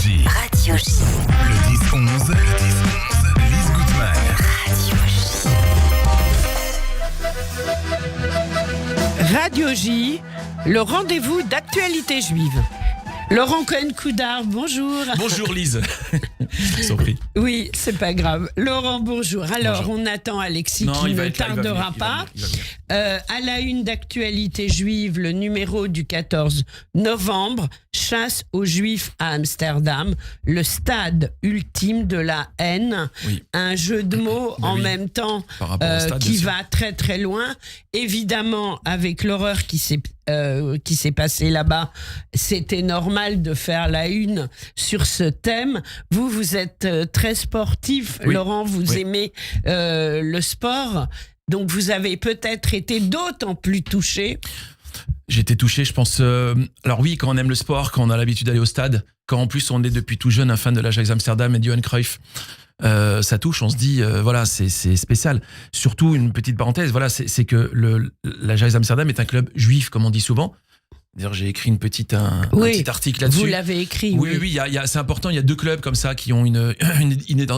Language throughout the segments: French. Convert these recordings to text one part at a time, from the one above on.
J. Radio J. Le 10-11. Lise Goodman. Radio J, le rendez-vous d'actualité juive. Laurent Cohen-Coudard, bonjour. Bonjour Lise. Sans prix. Oui, c'est pas grave. Laurent, bonjour. Alors, Bonjour. on attend Alexis Non, qui il va ne être là, il va tardera venir, pas. il va venir. À la une d'actualité juive, le numéro du 14 novembre, chasse aux Juifs à Amsterdam, le stade ultime de la haine. Oui. Un jeu de mots Ben en oui. même temps Par rapport au stade, qui bien sûr. va très très loin. Évidemment, avec l'horreur qui s'est passée là-bas, c'était normal de faire la une sur ce thème. Vous êtes très sportif, Oui. Laurent, vous Oui. aimez le sport. Donc vous avez peut-être été d'autant plus touché. J'ai été touché, je pense. Alors oui, quand on aime le sport, quand on a l'habitude d'aller au stade, quand en plus on est depuis tout jeune un fan de l'Ajax Amsterdam et de Johan Cruyff, ça touche. On se dit, voilà, c'est spécial. Surtout une petite parenthèse, voilà, c'est que l'Ajax Amsterdam est un club juif, comme on dit souvent. D'ailleurs, j'ai écrit un petit article là-dessus. Vous l'avez écrit. Oui, c'est important. Il y a deux clubs comme ça qui ont une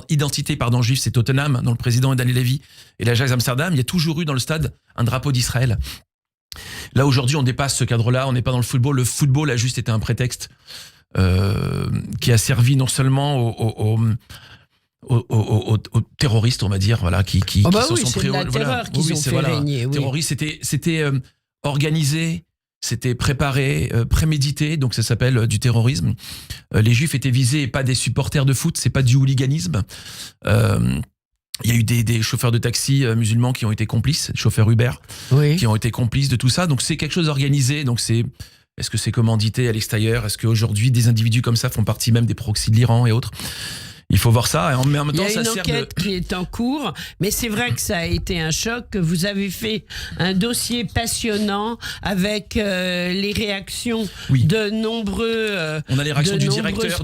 identité juive. C'est Tottenham, dont le président est Daniel Levy, et l'Ajax Amsterdam. Il y a toujours eu dans le stade un drapeau d'Israël. Là, aujourd'hui, on dépasse ce cadre-là. On n'est pas dans le football. Le football a juste été un prétexte qui a servi non seulement aux terroristes, on va dire, voilà, qui Oh bah s'en oui, sont c'est pris de la terreur qu'ils ont fait régner. Oui. Terroristes, c'était organisé. C'était préparé, prémédité, donc ça s'appelle du terrorisme. Les Juifs étaient visés, et pas des supporters de foot, c'est pas du hooliganisme. Il y a eu des chauffeurs de taxi musulmans qui ont été complices, chauffeurs Uber, Oui. qui ont été complices de tout ça. Donc c'est quelque chose d'organisé. Donc est-ce que c'est commandité à l'extérieur? Est-ce qu'aujourd'hui des individus comme ça font partie même des proxys de l'Iran et autres? Il faut voir ça, mais en même temps, Il y a ça une sert enquête qui est en cours, mais c'est vrai que ça a été un choc, que vous avez fait un dossier passionnant avec les réactions Oui. de nombreux On a les réactions du directeur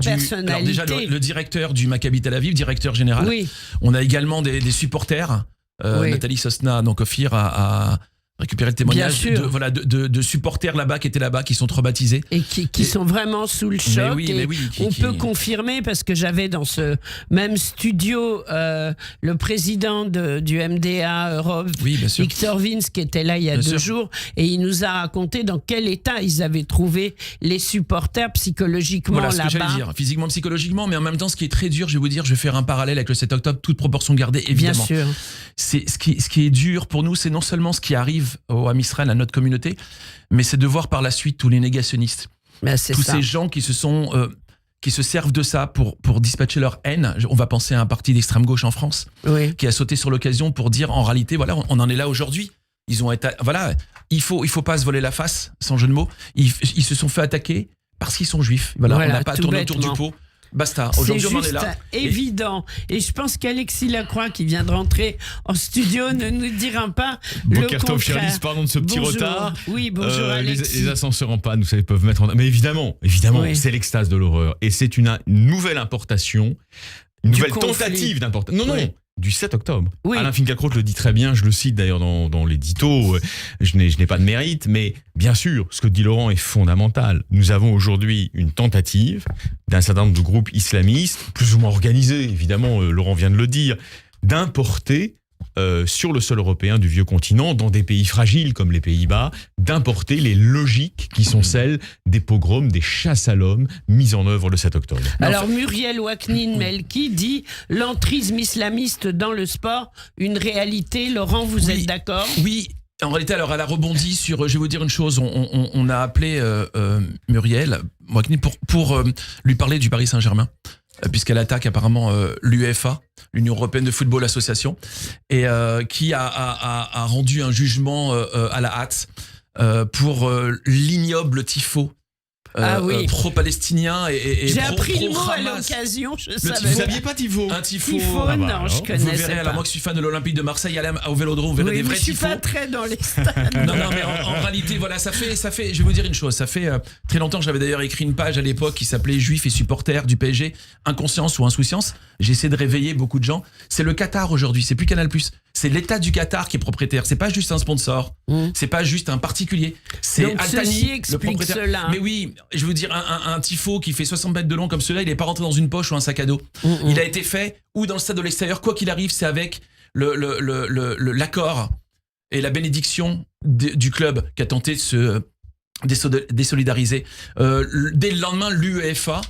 alors déjà le directeur du Maccabi Tel Aviv, directeur général. Oui, On a également des supporters. Oui. Nathalie Sosna, donc Ophir, a récupéré le témoignage Bien sûr. de supporters là-bas qui étaient là-bas, qui sont traumatisés. et qui sont vraiment sous le choc. Mais oui, On peut confirmer, parce que j'avais dans ce même studio le président du MDA Europe, Oui, bien sûr. Victor Vince, qui était là il y a Bien 2 sûr. jours, et il nous a raconté dans quel état ils avaient trouvé les supporters psychologiquement Voilà ce que j'allais là-bas. dire, physiquement, psychologiquement, mais en même temps, ce qui est très dur, je vais faire un parallèle avec le 7 octobre, toute proportion gardée, Bien évidemment. sûr. C'est ce qui est dur pour nous, c'est non seulement ce qui arrive au Ham Israël, à notre communauté, mais c'est de voir par la suite tous les négationnistes, Ben, c'est tous ça. ces gens qui se servent de ça pour dispatcher leur haine. On va penser à un parti d'extrême gauche en France Oui. qui a sauté sur l'occasion pour dire en réalité, voilà, on en est là aujourd'hui. Ils ont été, voilà, il faut pas se voler la face, sans jeu de mots. Ils se sont fait attaquer parce qu'ils sont juifs. Voilà, Voilà, on n'a pas tout tourné autour du bêtement. pot. Basta. C'est Aujourd'hui, on en est juste là. évident. Et je pense qu'Alexis Lacroix, qui vient de rentrer en studio, ne nous dira pas Boker le Tov, contraire. Charlize, pardon de ce petit Bonjour. retard. Oui, bonjour Alexis. Les ascenseurs en panne, vous savez, peuvent mettre en... Mais évidemment, Oui. c'est l'extase de l'horreur. Et c'est une nouvelle importation, une Du nouvelle conflit. tentative d'importation. Non, Oui. du 7 octobre. Oui. Alain Finkielkraut le dit très bien, je le cite d'ailleurs dans l'édito, je n'ai pas de mérite, mais bien sûr, ce que dit Laurent est fondamental. Nous avons aujourd'hui une tentative d'un certain nombre de groupes islamistes, plus ou moins organisés, évidemment, Laurent vient de le dire, d'importer sur le sol européen du vieux continent, dans des pays fragiles comme les Pays-Bas, d'importer les logiques qui sont celles des pogroms, des chasses à l'homme mises en œuvre le 7 octobre. Alors Muriel Ouaknin-Melki dit l'entrisme islamiste dans le sport, une réalité. Laurent, vous Oui. êtes d'accord? Oui, en réalité, alors elle a rebondi sur. Je vais vous dire une chose. On a appelé Muriel Moakni pour lui parler du Paris Saint-Germain, puisqu'elle attaque apparemment l'UEFA, l'Union Européenne de Football Association, et qui a rendu un jugement à la hâte pour l'ignoble tifo Oui. pro-palestinien et J'ai appris le mot à pro-Hamas. l'occasion, je Le savais Vous pas. saviez pas Tifo? Un tifo. Tifo, Ah bah non, alors, je vous Vous connaissais verrez, pas. alors moi qui suis fan de l'Olympique de Marseille, allez au Vélodrome, vous verrez des Oui, mais vrais je suis tifos. pas très dans les stades. Non, mais en réalité, voilà, ça fait, je vais vous dire une chose, ça fait très longtemps, j'avais d'ailleurs écrit une page à l'époque qui s'appelait Juifs et supporters du PSG, inconscience ou insouciance. J'ai essayé de réveiller beaucoup de gens. C'est le Qatar aujourd'hui, c'est plus Canal+. c'est l'État du Qatar qui est propriétaire. C'est pas juste un sponsor. C'est pas juste un particulier. C'est Donc, ceci Al-Thani, le explique propriétaire. cela. Mais oui, je veux dire, un tifo qui fait 60 mètres de long comme cela, il n'est pas rentré dans une poche ou un sac à dos. Il a été fait ou dans le stade de l'extérieur, quoi qu'il arrive, c'est avec l'accord et la bénédiction du club qui a tenté de se désolidariser. Dès le lendemain, l'UEFA,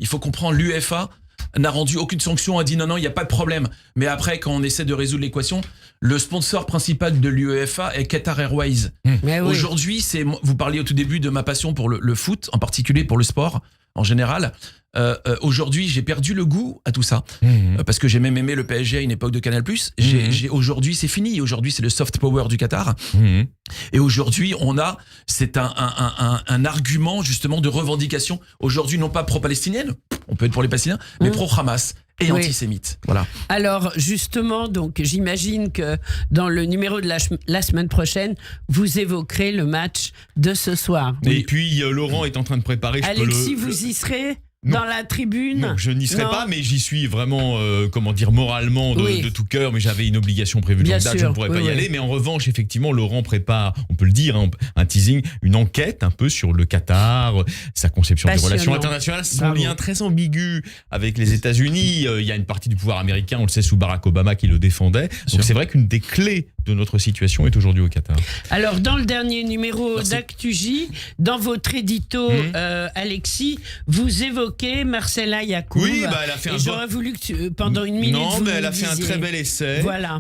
il faut comprendre, l'UEFA n'a rendu aucune sanction, a dit non, il n'y a pas de problème. Mais après, quand on essaie de résoudre l'équation, le sponsor principal de l'UEFA est Qatar Airways. Mais oui. Aujourd'hui, vous parliez au tout début de ma passion pour le foot, en particulier pour le sport en général. Aujourd'hui, j'ai perdu le goût à tout ça. Parce que j'ai même aimé le PSG à une époque de Canal+. Aujourd'hui, c'est fini. Aujourd'hui, c'est le soft power du Qatar. Et aujourd'hui, c'est un argument justement de revendication. Aujourd'hui, non pas pro-palestinienne, on peut être pour les Palestiniens, mais pro-Hamas et antisémite. Voilà. Alors justement, donc j'imagine que dans le numéro de la semaine prochaine, vous évoquerez le match de ce soir. Et puis Laurent est en train de préparer. Alexis, vous y serez dans la tribune? Non, je n'y serai pas, mais j'y suis vraiment, moralement de tout cœur. Mais j'avais une obligation prévue de longue date, je ne pourrais pas y aller. Mais en revanche, effectivement, Laurent prépare, on peut le dire, un teasing, une enquête un peu sur le Qatar, sa conception des relations internationales, son lien très ambigu avec les États-Unis. Il y a une partie du pouvoir américain, on le sait, sous Barack Obama, qui le défendait. Donc c'est vrai qu'une des clés de notre situation est aujourd'hui au Qatar. Alors, dans le dernier numéro d'ActuJ, dans votre édito, Alexis, vous évoquez Marcella Yacoub. Oui, elle a fait j'aurais voulu que pendant une minute. Non, mais elle a fait un très bel essai. Voilà.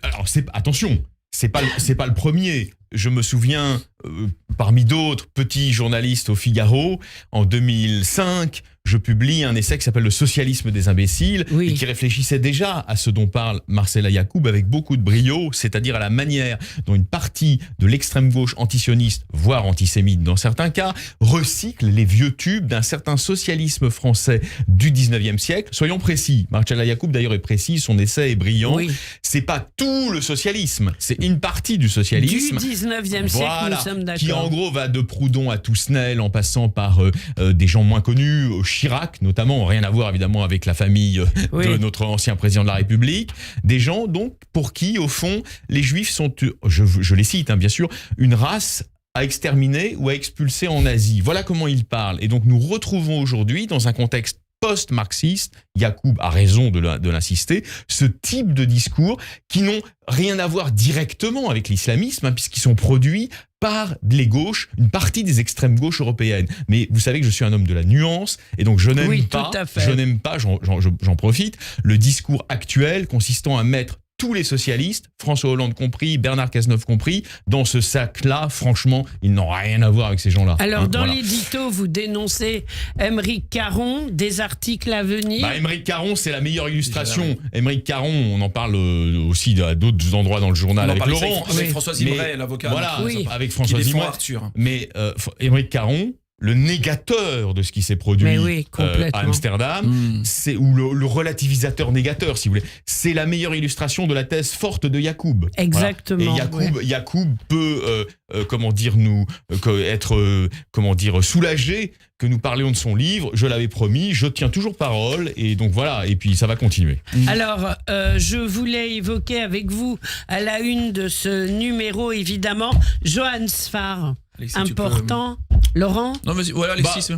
Alors, attention, c'est pas le premier. Je me souviens, parmi d'autres petits journalistes au Figaro, en 2005, je publie un essai qui s'appelle « Le socialisme des imbéciles » et qui réfléchissait déjà à ce dont parle Marcella Yacoub avec beaucoup de brio, c'est-à-dire à la manière dont une partie de l'extrême gauche antisioniste, voire antisémite dans certains cas, recycle les vieux tubes d'un certain socialisme français du 19e siècle. Soyons précis, Marcella Yacoub d'ailleurs est précis, son essai est brillant. C'est pas tout le socialisme, c'est une partie du socialisme. Du 19e siècle, nous sommes d'accord. Qui en gros va de Proudhon à Toussenel en passant par des gens moins connus, Chirac notamment, rien à voir évidemment avec la famille de notre ancien président de la République, des gens donc pour qui au fond les Juifs sont, je les cite bien sûr, une race à exterminer ou à expulser en Asie. Voilà comment ils parlent. Et donc nous retrouvons aujourd'hui dans un contexte post-marxiste, Yacoub a raison de l'insister, ce type de discours qui n'ont rien à voir directement avec l'islamisme, puisqu'ils sont produits par les gauches, une partie des extrêmes gauches européennes. Mais vous savez que je suis un homme de la nuance, et donc je n'aime pas, j'en profite, le discours actuel consistant à mettre tous les socialistes, François Hollande compris, Bernard Cazeneuve compris, dans ce sac-là, franchement, ils n'ont rien à voir avec ces gens-là. Alors, dans l'édito, vous dénoncez Aymeric Caron, des articles à venir. Aymeric Caron, c'est la meilleure illustration. Aymeric Caron, on en parle aussi à d'autres endroits dans le journal avec Laurent. Avec François Zimray, l'avocat. Voilà, avec François Zimray. Mais Aymeric Caron, le négateur de ce qui s'est produit à Amsterdam, c'est ou le relativisateur négateur, si vous voulez. C'est la meilleure illustration de la thèse forte de Yacoub. Exactement. Voilà. Et Yacoub peut, être soulagé que nous parlions de son livre. Je l'avais promis, je tiens toujours parole, et donc voilà. Et puis ça va continuer. Alors, je voulais évoquer avec vous à la une de ce numéro, évidemment, Johann Sfar. Alexis, important. Laurent ? Non, vas-y, voilà, Alexis.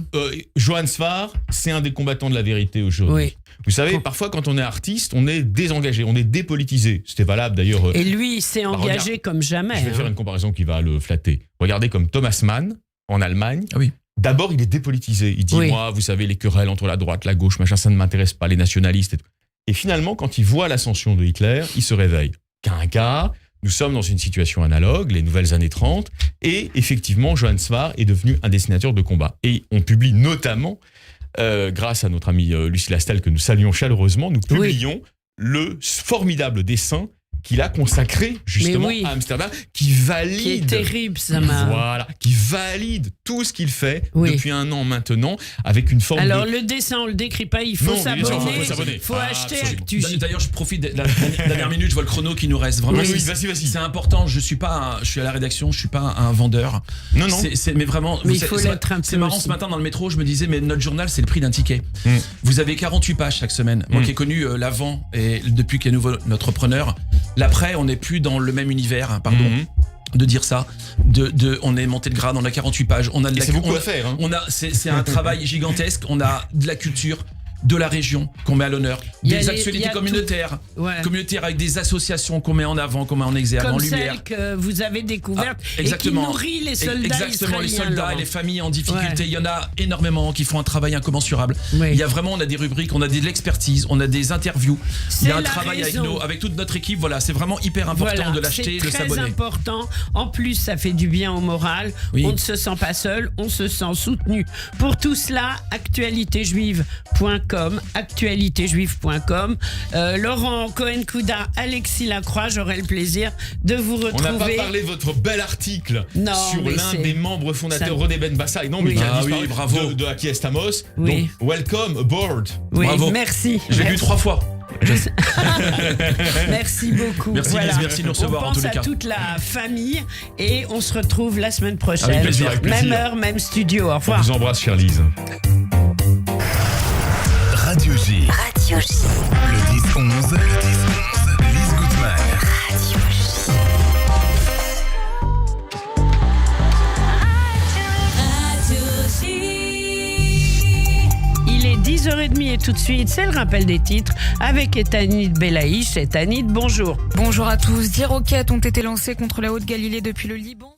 Johann Sfar, c'est un des combattants de la vérité aujourd'hui. Vous savez, parfois, quand on est artiste, on est désengagé, on est dépolitisé. C'était valable d'ailleurs. Et lui, il s'est engagé comme jamais. Je vais faire une comparaison qui va le flatter. Regardez comme Thomas Mann, en Allemagne. D'abord, il est dépolitisé. Il dit, moi, vous savez, les querelles entre la droite, la gauche, machin, ça ne m'intéresse pas, les nationalistes. Et finalement, quand il voit l'ascension de Hitler, il se réveille. Car nous sommes dans une situation analogue, les nouvelles années 30, et effectivement, Johann Sfar est devenu un dessinateur de combat. Et on publie notamment, grâce à notre amie Lucie Lastel, que nous saluons chaleureusement, nous publions le formidable dessin qu'il a consacré justement à Amsterdam, qui valide... Qui est terrible, ça m'a... Voilà, qui valide tout ce qu'il fait depuis un an maintenant, avec une forme Alors, le dessin, on le décrit pas, il faut s'abonner, il faut acheter ActuJ. D'ailleurs, je profite de la dernière minute, je vois le chrono qui nous reste. Vraiment, vas-y. C'est important, je suis à la rédaction, je suis pas un vendeur. Non. Mais vraiment... Mais il faut l'être un peu. C'est marrant, ce matin, dans le métro, je me disais, mais notre journal, c'est le prix d'un ticket. Vous avez 48 pages chaque semaine. Moi qui ai connu l'avant, et depuis qu'il est nouveau notre preneur, L'après, on n'est plus dans le même univers, hein, pardon. De dire ça, on est monté de grade, on a 48 pages, on a de Et la c'est beaucoup on a- à faire. Hein. on a, c'est un travail gigantesque, on a de la culture, de la région qu'on met à l'honneur, Il y a des les- il y actualités a communautaires, Ouais. communautaires avec des associations qu'on met en avant, qu'on met en exergue, en Comme lumière. celle que vous avez découverte et qui Exactement. nourrit les soldats Exactement, les israéliens, soldats et Laurent. les familles en difficulté. Ouais. Il y en a énormément qui font un travail incommensurable. Oui. Il y a vraiment, on a des rubriques, on a de l'expertise, on a des interviews. Il y a C'est un la travail raison. avec toute notre équipe. Voilà, c'est vraiment hyper important Voilà, de l'acheter, c'est de très s'abonner. important. En plus, ça fait du bien au moral. Oui. On ne se sent pas seul, on se sent soutenu. Pour tout cela, actualitéjuive.com, actualitéjuive.com. Laurent Cohen-Couda, Alexis Lacroix, j'aurai le plaisir de vous On n'a pas retrouver. parlé de votre bel article Non, sur mais l'un c'est- des membres fondateurs, ça- René Ben Bassaï, non, Oui. mais qui a Ah disparu oui, bravo. de Aki Estamos. Oui. Donc, welcome aboard. Oui, Bravo. merci. J'ai lu 3 fois. Merci beaucoup. Merci, Voilà. Lise, merci de nous recevoir, on en tous pense les à cas. toute la famille et on se retrouve la semaine prochaine. Avec plaisir, avec plaisir. Même heure, même studio. Au On revoir. vous embrasse, chère Lise. Radio J. Radio J. Le 10-11. Lise Goodman. Radio J. Il est 10h30 et tout de suite, c'est le rappel des titres avec Etanit Belaïch. Etanit, bonjour. Bonjour à tous. 10 roquettes ont été lancées contre la Haute-Galilée depuis le Liban.